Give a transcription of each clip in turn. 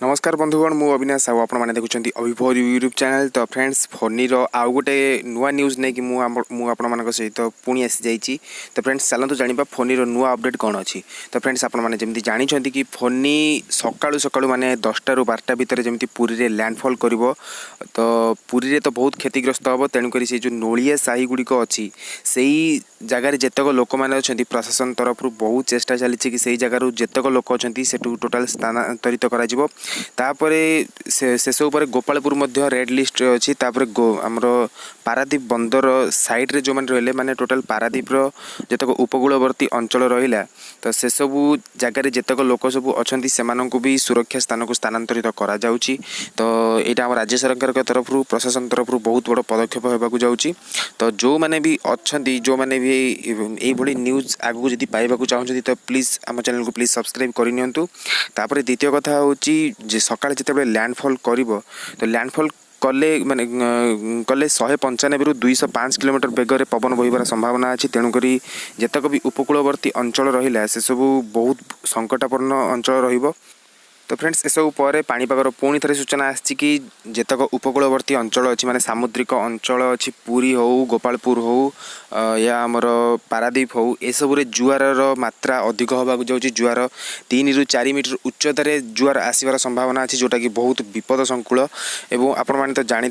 नमस्कार बंधुगण मु अविनाश साहू आपण मैंने देखुं अभिभव यूट्यूब चैनल। तो फ्रेंड्स फोनी आउ गोटे नुआ न्यूज नहीं कि मुझे सहित पुणी आसी जाइए। तो फ्रेंड्स चलते जाना फोनी नुआ अपडेट कौन अच्छी। तो फ्रेंड्स आपने जमी जानते कि फोनी सकाळु सकाळु माने 10टा ରୁ 12टा भितर जमी पुरी रे लैंडफॉल कर। तो पुरी रे तो बहुत क्षतिग्रस्त हम तेणुक से जो नोलिया साही गुड़िक अच्छी से जगार जितक लोक मैंने अच्छा प्रशासन तरफ बहुत चेष्टा चली कि से जगार जितक लोक अच्छा से टोटाल स्थानांतरित कर शेष गोपालपुर रेड लिस्ट अच्छी। आमर पारादीप बंदर साइड रे जो मैंने रहिले माने टोटाल पारादीप जितक उपकूलवर्ती अंचल रहा तो से सबू जगार जितक लोक सब अच्छा से भी सुरक्षा स्थान को स्थानांतरित करा जाउची। तो यहाँ राज्य सरकार के तरफ प्रशासन तरफ बहुत बड़ पदक्षेप होगा जाउची। तो जो मैंने भी अच्छा जो मैंने भी यही न्यूज आगू जब पाइबा चाहते तो प्लीज आम चैनल को प्लीज सब्सक्राइब करनी। द्वितीय कथा हूँ सकाଳେ ଯେତେବେଳେ ଲ୍ୟାଣ୍ଡଫଲ୍ କରିବ तो ଲ୍ୟାଣ୍ଡଫଲ୍ कले माने कले 195 ରୁ 205 किलोमीटर बेगर पवन बहिबार संभावना अच्छी। तेणुक जितक भी उपकूलवर्ती अंचल रहा से सब बहुत संकटापन्न अंचल रहिबो। तो फ्रेंड्स ए सब पर पाणीपागर पुणी थे सूचना आसी कि जितक उपकूलवर्ती अंचल अच्छी माने सामुद्रिक अंचल अच्छी पुरी हो गोपालपुर हो या आमर पारादीप हो एसबू जुआर मात्रा अधिक होगा जाऊँगी। जुआर 3 ରୁ 4 मीटर उच्चतार जुआर आसबार संभावना अच्छी जोटा कि बहुत विपद संकुल। एवं आपण मैंने तो जानी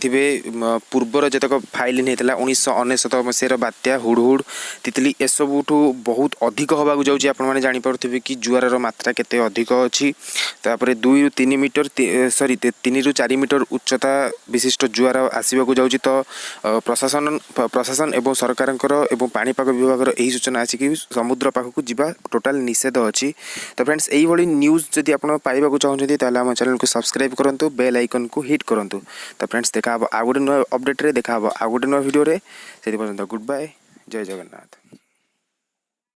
पूर्वर जितक फाइलिन होता 1999 मसीहार बात्या हुडहुड तितली एसबुठू बहुत अधिक होगा जाऊँगी। आपने जानीपे कि जुआर मात्रा केते अधिक अच्छी। 2 ରୁ 3 मीटर 3 ରୁ 4 मीटर उच्चता विशिष्ट जुआर आसवाक जाऊँगी। तो प्रशासन एवं सरकार एवं पाणीपाग विभाग यही सूचना आसी कि समुद्र पाखक जावा टोटाल निषेध अच्छी। तो फ्रेंड्स यही न्यूज जदि आप पाइबा चाहते तो आम चैनल को सब्सक्राइब करूँ बेल आइकन को हिट करूँ। तो फ्रेंड्स देखा आउ गोटे नुआ अपडेट देखा आउ गोटे नुआ वीडियो से गुड बाय जय जगन्नाथ।